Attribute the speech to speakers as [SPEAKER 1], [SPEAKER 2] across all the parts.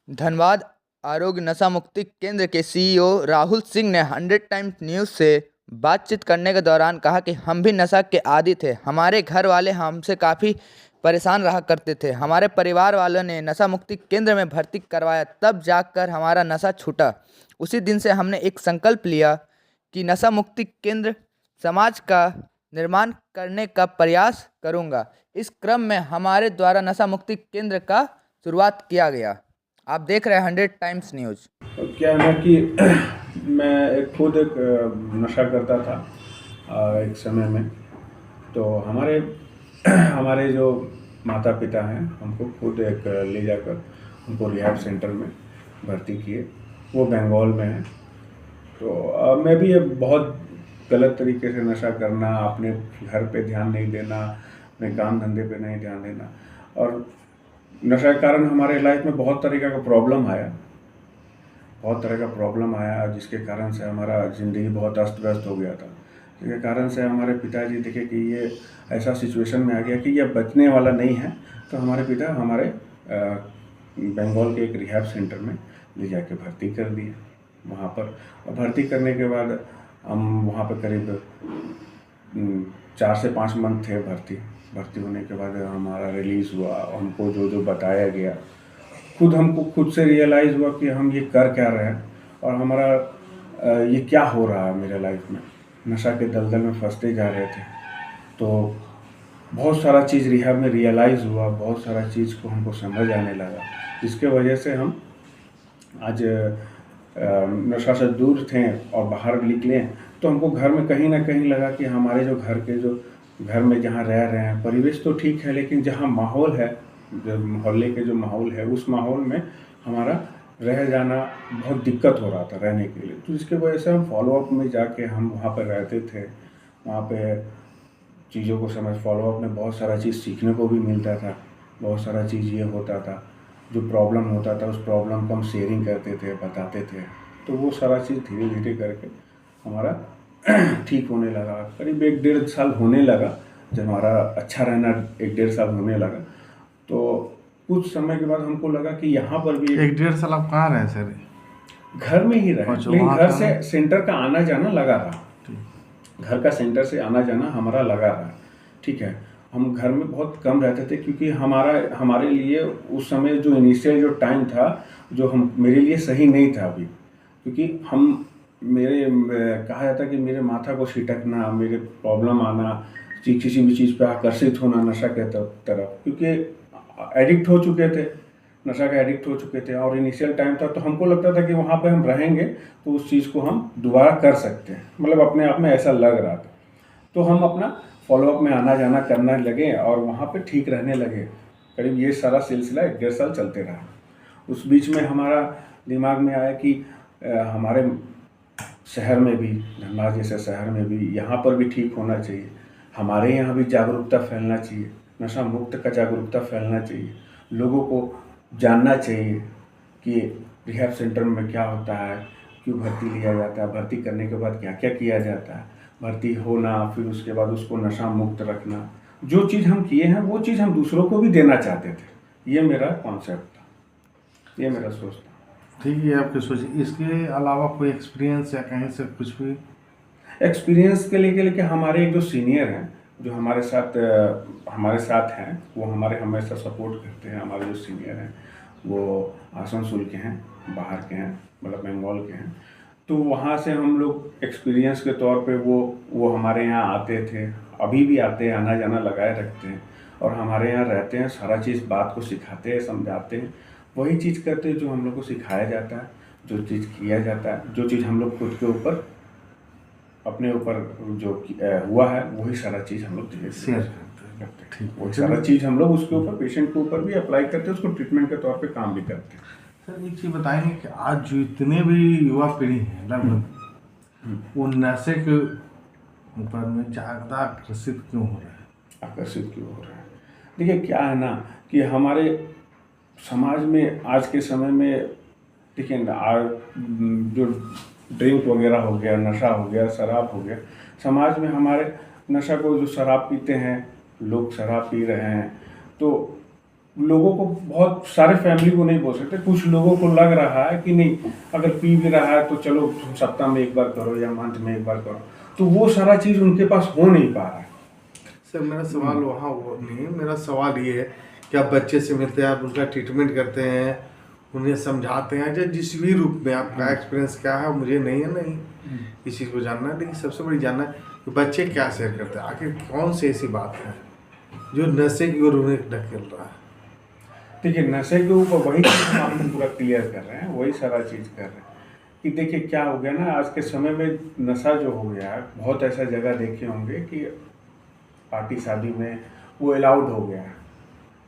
[SPEAKER 1] धनबाद आरोग्य नशा मुक्ति केंद्र के सीईओ राहुल सिंह ने 100 टाइम्स न्यूज़ से बातचीत करने के दौरान कहा कि हम भी नशा के आदी थे। हमारे घर वाले हमसे काफ़ी परेशान रहा करते थे। हमारे परिवार वालों ने नशा मुक्ति केंद्र में भर्ती करवाया, तब जाकर हमारा नशा छूटा। उसी दिन से हमने एक संकल्प लिया कि नशा मुक्ति केंद्र समाज का निर्माण करने का प्रयास करूंगा। इस क्रम में हमारे द्वारा नशा मुक्ति केंद्र का शुरुआत किया गया। आप देख रहे हैं 100 टाइम्स न्यूज़।
[SPEAKER 2] क्या है ना कि मैं खुद एक नशा करता था एक समय में। तो हमारे हमारे जो माता पिता हैं हमको खुद एक ले जाकर हमको रिहैब सेंटर में भर्ती किए। वो बंगाल में है। तो मैं भी ये बहुत गलत तरीके से नशा करना, अपने घर पे ध्यान नहीं देना, अपने काम धंधे पे नहीं ध्यान देना, और नशा के कारण हमारे लाइफ में बहुत तरीक़े का प्रॉब्लम आया, जिसके कारण से हमारा ज़िंदगी बहुत अस्त व्यस्त हो गया था। जिसके कारण से हमारे पिताजी देखे कि ये ऐसा सिचुएशन में आ गया कि ये बचने वाला नहीं है। तो हमारे पिता हमारे बंगाल के एक रिहैब सेंटर में ले जाके भर्ती कर दिए। वहाँ पर भर्ती करने के बाद हम वहाँ पर करीब 4 से 5 मंथ थे। भर्ती होने के बाद हमारा रिलीज़ हुआ। हमको जो बताया गया, हमको खुद से रियलाइज़ हुआ कि हम ये कर क्या रहे हैं और हमारा ये क्या हो रहा है मेरे लाइफ में। नशा के दलदल में फंसते जा रहे थे। तो बहुत सारा चीज़ रिहैब में रियलाइज़ हुआ, बहुत सारा चीज़ को हमको समझ आने लगा, जिसके वजह से हम आज नशा से दूर थे और बाहर निकले। तो हमको घर में कहीं ना कहीं लगा कि हमारे घर में जहाँ रह रहे हैं परिवेश तो ठीक है, लेकिन जहाँ माहौल है, जो मोहल्ले के जो माहौल है, उस माहौल में हमारा रह जाना बहुत दिक्कत हो रहा था रहने के लिए। तो इसके वजह से हम फॉलोअप में जाके हम वहाँ पर रहते थे। वहाँ पे चीज़ों को फॉलोअप में बहुत सारा चीज़ सीखने को भी मिलता था। बहुत सारा चीज़ ये होता था, जो प्रॉब्लम होता था उस प्रॉब्लम को हम शेयरिंग करते थे, बताते थे। तो वो सारा चीज़ धीरे धीरे करके हमारा ठीक होने लगा। करीब 1-1.5 साल होने लगा। जब हमारा अच्छा रहना 1-1.5 साल होने लगा, तो कुछ समय के बाद हमको लगा कि यहाँ पर भी
[SPEAKER 3] 1-1.5 साल आप कहाँ रहे सर?
[SPEAKER 2] घर में ही रहे, लेकिन घर से सेंटर का आना जाना लगा रहा। घर का सेंटर से आना जाना हमारा लगा रहा। ठीक है, हम घर में बहुत कम रहते थे, क्योंकि हमारे लिए उस समय जो इनिशियल जो टाइम था, जो हम मेरे लिए सही नहीं था अभी। क्योंकि कहा जाता कि मेरे माथा को छिटकना, मेरे प्रॉब्लम आना, किसी भी चीज़ पे आकर्षित होना नशा के तरफ, क्योंकि एडिक्ट हो चुके थे, नशा का एडिक्ट हो चुके थे। और इनिशियल टाइम था, तो हमको लगता था कि वहाँ पे हम रहेंगे तो उस चीज़ को हम दोबारा कर सकते हैं, मतलब अपने आप में ऐसा लग रहा था। तो हम अपना फॉलोअप में आना जाना करने लगे और वहाँ पे ठीक रहने लगे। करीब ये सारा सिलसिला 1-1.5 साल चलते रहा। उस बीच में हमारा दिमाग में आया कि हमारे शहर में भी, धनबाद जैसे शहर में भी, यहाँ पर भी ठीक होना चाहिए। हमारे यहाँ भी जागरूकता फैलना चाहिए, नशा मुक्त का जागरूकता फैलना चाहिए। लोगों को जानना चाहिए कि रिहैब सेंटर में क्या होता है, क्यों भर्ती लिया जाता है, भर्ती करने के बाद क्या क्या किया जाता है, भर्ती होना, फिर उसके बाद उसको नशा मुक्त रखना। जो चीज़ हम किए हैं वो चीज़ हम दूसरों को भी देना चाहते थे। ये मेरा कॉन्सेप्ट था, ये मेरा सोच था।
[SPEAKER 3] ठीक है, आपकी सोच। इसके अलावा कोई एक्सपीरियंस या कहीं से कुछ भी?
[SPEAKER 2] एक्सपीरियंस के लिए हमारे एक जो सीनियर हैं, जो हमारे साथ हैं, वो हमारे हमेशा सपोर्ट करते हैं। हमारे जो सीनियर हैं वो आसनसोल के हैं, बाहर के हैं, मतलब बंगाल के हैं। तो वहाँ से हम लोग एक्सपीरियंस के तौर पे वो हमारे यहाँ आते थे, अभी भी आते हैं, आना जाना लगाए रखते हैं और हमारे यहाँ रहते हैं। सारा चीज़ बात को सिखाते हैं, समझाते हैं, वही चीज़ करते हैं जो हम लोग को सिखाया जाता है, जो चीज़ किया जाता है, जो चीज़ हम लोग खुद के ऊपर, अपने ऊपर जो हुआ है, वही सारा चीज़ हम लोग
[SPEAKER 3] शेयर करते हैं।
[SPEAKER 2] वही सारा चीज़ हम लोग उसके ऊपर, पेशेंट के ऊपर भी अप्लाई करते हैं, उसको ट्रीटमेंट के तौर पे काम भी करते हैं।
[SPEAKER 3] सर एक चीज़ बताएंगे कि आज जो इतने भी युवा पीढ़ी हैं लगभग, वो नशे के ऊपर में ज़्यादा आकर्षित क्यों हो रहे हैं?
[SPEAKER 2] देखिए क्या है ना कि हमारे समाज में आज के समय में, देखिए ना, जो ड्रिंक वगैरह हो गया, नशा हो गया, शराब हो गया, समाज में हमारे नशा को, जो शराब पीते हैं लोग, शराब पी रहे हैं, तो लोगों को, बहुत सारे फैमिली को नहीं बोल सकते, कुछ लोगों को लग रहा है कि नहीं अगर पी भी रहा है तो चलो तुम सप्ताह में एक बार करो या मंथ में एक बार करो, तो वो सारा चीज़ उनके पास हो नहीं पा रहा है।
[SPEAKER 3] सर मेरा सवाल वहाँ वो नहीं है, मेरा सवाल ये है कि आप बच्चे से मिलते हैं, आप उनका ट्रीटमेंट करते हैं, उन्हें समझाते हैं, या जिस भी रूप में आपका एक्सपीरियंस क्या है मुझे नहीं है, नहीं इस चीज़ को जानना है, लेकिन सबसे बड़ी जानना है कि बच्चे क्या शेयर करते हैं, आखिर कौन सी ऐसी बात है जो नशे की ओर उन्हें ढकेल रहा है।
[SPEAKER 2] देखिए नशे के ऊपर वही चीज़ हम आपको पूरा क्लियर कर रहे हैं, वही सारा चीज़ कर रहे हैं कि देखिए क्या हो गया ना, आज के समय में नशा जो हो गया है, बहुत ऐसा जगह देखे होंगे कि पार्टी शादी में वो अलाउड हो गया है।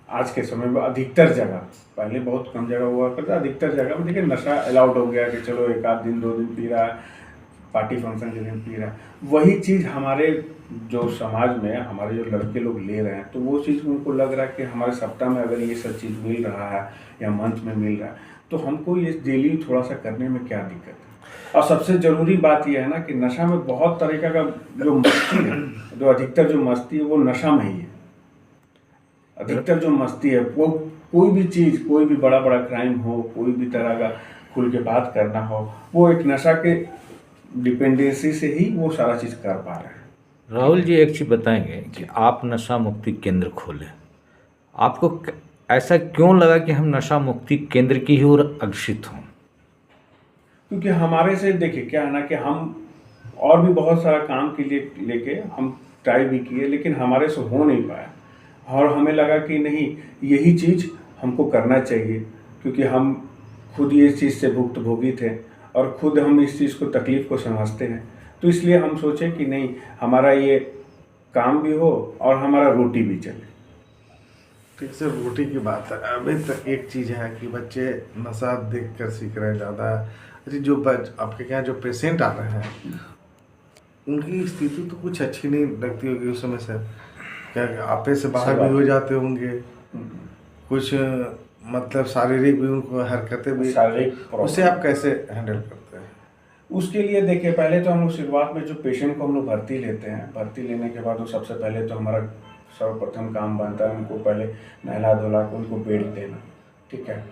[SPEAKER 2] आज के समय में अधिकतर जगह, पहले बहुत कम जगह हुआ करता, अधिकतर जगह में देखिए नशा अलाउड हो गया कि चलो एक आध दिन 2 दिन पी रहा है, पार्टी फंक्शन के दिन पी रहा है। वही चीज़ हमारे जो समाज में हमारे जो लड़के लोग ले रहे हैं, तो वो चीज़ उनको लग रहा है कि हमारे सप्ताह में अगर ये सब चीज़ मिल रहा है या मंथ में मिल रहा है, तो हमको ये डेली थोड़ा सा करने में क्या दिक्कत है। और सबसे ज़रूरी बात यह है ना कि नशा में बहुत तरीक़ा का जो मस्ती है, जो अधिकतर जो मस्ती है वो नशा में ही है। अधिकतर जो मस्ती है वो कोई भी चीज़, कोई भी बड़ा बड़ा क्राइम हो, कोई भी तरह का खुल के बात करना हो, वो एक नशा के डिपेंडेंसी से ही वो सारा चीज़ कर पा रहे हैं।
[SPEAKER 4] राहुल जी एक चीज़ बताएंगे कि आप नशा मुक्ति केंद्र खोले, आपको ऐसा क्यों लगा कि हम नशा मुक्ति केंद्र की ही ओर अग्रसित हों?
[SPEAKER 2] क्योंकि हमारे से देखिए क्या है ना कि हम और भी बहुत सारा काम के लिए लेके हम ट्राई भी किए, लेकिन हमारे से हो नहीं पाया, और हमें लगा कि नहीं यही चीज़ हमको करना चाहिए, क्योंकि हम खुद ये चीज़ से भुक्तभोगी थे और खुद हम इस चीज़ को, तकलीफ़ को समझते हैं। तो इसलिए हम सोचे कि नहीं हमारा ये काम भी हो और हमारा रोटी भी चले।
[SPEAKER 3] ठीक है सर, रोटी की बात है, अभी तक एक चीज़ है कि बच्चे नशा देख कर सीख रहे हैं ज़्यादा। अरे जो आपके यहाँ जो पेशेंट आ रहे हैं उनकी स्थिति तो कुछ अच्छी नहीं लगती होगी उस समय से, क्या आपे से बाहर भी हो जाते होंगे, कुछ मतलब शारीरिक भी उनको हरकतें भी,
[SPEAKER 2] शारीरिक
[SPEAKER 3] उसे आप कैसे हैंडल करते हैं?
[SPEAKER 2] उसके लिए देखिए पहले तो हम लोग शुरुआत में जो पेशेंट को हम लोग भर्ती लेते हैं, भर्ती लेने के बाद वो सबसे पहले तो हमारा सर्वप्रथम काम बनता है उनको पहले नहला धुला के उनको बेड देना, ठीक है।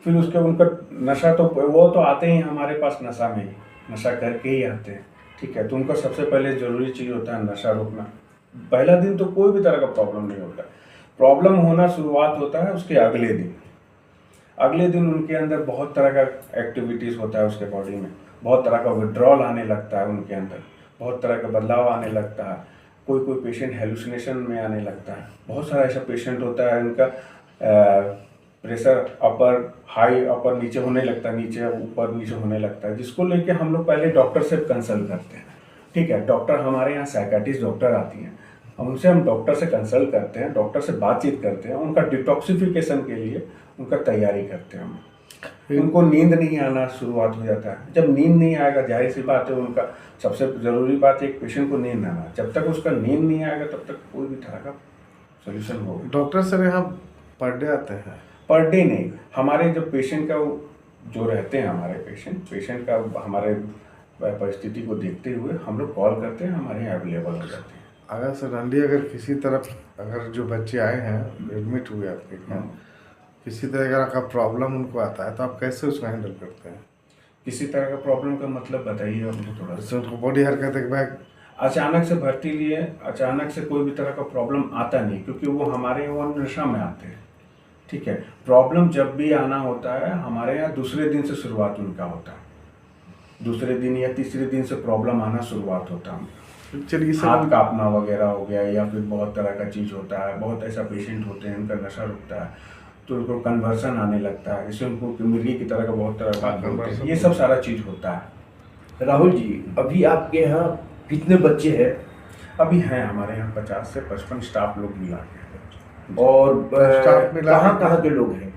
[SPEAKER 2] फिर उसके उनका नशा, तो वो तो आते ही हमारे पास नशा में ही, नशा करके ही आते हैं, ठीक है। तो उनका सबसे पहले ज़रूरी चीज़ होता है नशा रोकना। पहला दिन तो कोई भी तरह का प्रॉब्लम नहीं होता, प्रॉब्लम होना शुरुआत होता है उसके अगले दिन। अगले दिन उनके अंदर बहुत तरह का एक्टिविटीज़ होता है, उसके बॉडी में बहुत तरह का विड्रॉल आने लगता है, उनके अंदर बहुत तरह का बदलाव आने लगता है। कोई पेशेंट हेलुसिनेशन में आने लगता है, बहुत सारा ऐसा पेशेंट होता है उनका प्रेशर अपर हाई अपर नीचे होने लगता है, नीचे ऊपर नीचे होने लगता है, जिसको लेके हम लोग पहले डॉक्टर से कंसल्ट करते हैं, ठीक है। डॉक्टर हमारे यहाँ साइकाट्रिस्ट डॉक्टर आती हैं, उनसे हम डॉक्टर से कंसल्ट करते हैं, डॉक्टर से बातचीत करते हैं, उनका डिटॉक्सिफिकेशन के लिए उनका तैयारी करते हैं हम। उनको नींद नहीं आना शुरुआत हो जाता है, जब नींद नहीं आएगा जाहिर सी बात है उनका सबसे ज़रूरी बात है एक पेशेंट को नींद आना, जब तक उसका नींद नहीं आएगा तब तक कोई भी तरह का सोल्यूशन होगा।
[SPEAKER 3] डॉक्टर सर यहाँ पर डे आते हैं?
[SPEAKER 2] पर डे नहीं, हमारे जो पेशेंट का जो रहते हैं हमारे पेशेंट का हमारे परिस्थिति को देखते हुए हम लोग कॉल करते हैं, हमारे यहाँ अवेलेबल हो जाते हैं।
[SPEAKER 3] अगर सर रंडी अगर किसी तरफ अगर जो बच्चे आए हैं एडमिट हुए आपके यहाँ, किसी तरह का प्रॉब्लम उनको आता है तो आप कैसे उसको हैंडल करते हैं?
[SPEAKER 2] किसी तरह का प्रॉब्लम का मतलब बताइए हमको थोड़ा सा।
[SPEAKER 3] उनको बॉडी हरकत एक बैग
[SPEAKER 2] अचानक से भर्ती लिए, अचानक से कोई भी तरह का प्रॉब्लम आता नहीं, क्योंकि वो हमारे यहाँ नशा में आते हैं, ठीक है। प्रॉब्लम जब भी आना होता है हमारे यहाँ दूसरे दिन से शुरुआत उनका होता है, दूसरे दिन या तीसरे दिन से प्रॉब्लम आना शुरुआत होता है।
[SPEAKER 3] चलिए सर,
[SPEAKER 2] हाथ कांपना वगैरह हो गया या फिर बहुत तरह का चीज़ होता है, बहुत ऐसा पेशेंट होते हैं उनका नशा रुकता है तो उनको कन्वर्सन आने लगता है, इससे उनको मिर्गी की तरह का बहुत तरह का बोलते हैं, ये सब सारा चीज़ होता है।
[SPEAKER 5] राहुल जी, अभी आपके यहाँ कितने बच्चे हैं?
[SPEAKER 2] अभी हैं हमारे यहाँ 50 से 55 स्टाफ लोग मिला के,
[SPEAKER 5] और
[SPEAKER 3] स्टाफ मिला
[SPEAKER 5] कहाँ कहाँ के लोग हैं?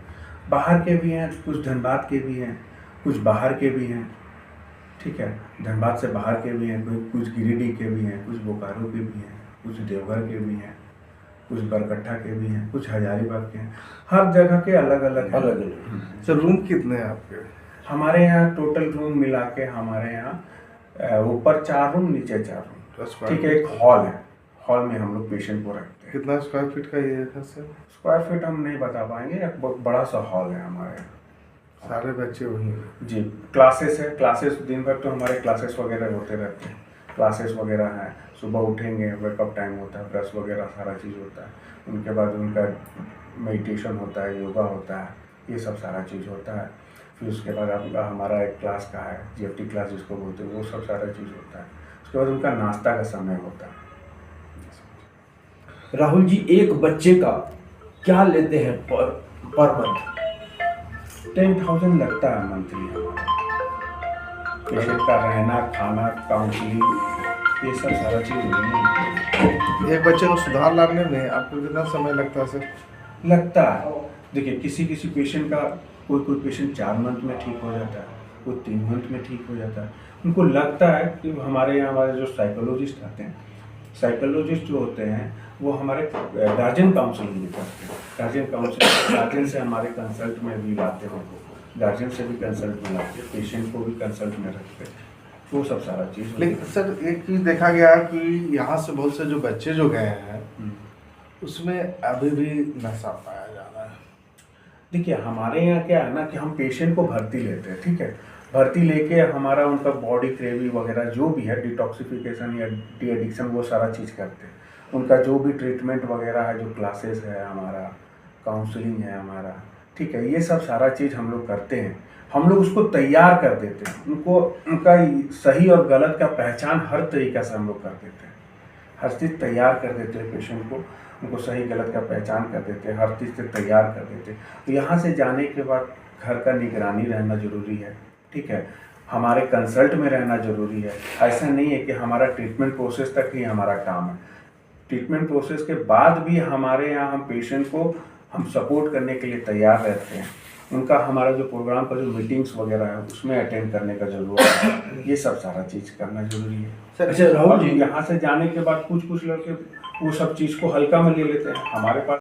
[SPEAKER 2] बाहर के भी हैं, कुछ धनबाद के भी हैं, कुछ बाहर के भी हैं, ठीक है। धनबाद से बाहर के भी हैं, कुछ गिरिडीह के भी हैं, कुछ बोकारो के भी हैं, कुछ देवघर के भी हैं, कुछ बरकट्ठा के भी हैं, कुछ हजारीबाग के हैं, हर जगह के अलग अलग
[SPEAKER 3] सर रूम कितने हैं आपके?
[SPEAKER 2] हमारे यहाँ टोटल रूम मिला के हमारे यहाँ ऊपर 4 रूम नीचे 4 रूम, ठीक है। एक हॉल है, हॉल में हम लोग पेशेंट को रखते हैं।
[SPEAKER 3] कितना स्क्वायर फीट का ये है सर?
[SPEAKER 2] स्क्वायर फीट हम नहीं बता पाएंगे, एक बहुत बड़ा सा हॉल है हमारे।
[SPEAKER 3] सारे बच्चे वहीं हैं।
[SPEAKER 2] जी, क्लासेस है, क्लासेस दिन भर तो हमारे क्लासेस वगैरह होते रहते हैं, क्लासेस वगैरह हैं। सुबह उठेंगे, वेकअप टाइम होता है, ब्रश वगैरह सारा चीज़ होता है। उनके बाद उनका मेडिटेशन होता है, योगा होता है, ये सब सारा चीज़ होता है। फिर उसके बाद आपका हमारा एक क्लास का है, GFT क्लास जिसको बोलते हैं, वो सब सारा चीज़ होता है। उसके बाद उनका नाश्ता का समय होता है।
[SPEAKER 5] राहुल जी, एक बच्चे का क्या लेते हैं पर मंथ?
[SPEAKER 2] 10,000 लगता है मंथली हमारा। पेशेंट का रहना, खाना, काउंसलिंग, ये सब सारा चीज़ नहीं
[SPEAKER 3] एक बच्चे को सुधार लाने में आपको कितना समय लगता है सर?
[SPEAKER 2] लगता है। देखिए, किसी किसी पेशेंट का कोई पेशेंट 4 मंथ में ठीक हो जाता है, कोई 3 मंथ में ठीक हो जाता है। उनको लगता है कि हमारे यहाँ हमारे जो साइकोलॉजिस्ट आते हैं, साइकोलॉजिस्ट जो होते हैं वो हमारे गार्जियन काउंसलिंग भी करते हैं। गार्जियन से हमारे कंसल्ट में भी लाते हैं उनको, गार्जियन से भी कंसल्ट में लाते हैं, पेशेंट को भी कंसल्ट में रखते हैं, वो सब सारा चीज़।
[SPEAKER 3] लेकिन सर एक चीज़ देखा गया कि यहाँ से बहुत से जो बच्चे जो गए हैं उसमें अभी भी नशा पाया जा रहा है।
[SPEAKER 2] देखिए, हमारे यहाँ क्या है ना कि हम पेशेंट को भर्ती लेते हैं, ठीक है। भर्ती लेके हमारा उनका बॉडी क्रेवी वगैरह जो भी है, डिटॉक्सिफिकेशन या डी एडिक्शन, वो सारा चीज़ करते हैं। उनका जो भी ट्रीटमेंट वगैरह है, जो क्लासेस है हमारा, काउंसलिंग है हमारा, ठीक है, ये सब सारा चीज़ हम लोग करते हैं। हम लोग उसको तैयार कर देते हैं, उनको उनका सही और गलत का पहचान हर तरीक़ा से हम लोग कर देते हैं। हर चीज़ तैयार कर देते हैं पेशेंट को, उनको सही गलत का पहचान कर देते हैं, हर चीज़ से तैयार कर देते हैं। तो यहाँ से जाने के बाद घर का निगरानी रहना ज़रूरी है, ठीक है। हमारे कंसल्ट में रहना ज़रूरी है। ऐसा नहीं है कि हमारा ट्रीटमेंट प्रोसेस तक ही हमारा काम है। ट्रीटमेंट प्रोसेस के बाद भी हमारे यहाँ हम पेशेंट को हम सपोर्ट करने के लिए तैयार रहते हैं। उनका हमारा जो प्रोग्राम का जो मीटिंग्स वगैरह है उसमें अटेंड करने का ज़रूरत है। ये सब सारा चीज़ करना ज़रूरी है।
[SPEAKER 5] अच्छा राहुल जी,
[SPEAKER 2] यहाँ से जाने के बाद कुछ लड़के वो सब चीज़ को हल्का में ले लेते हैं। हमारे पास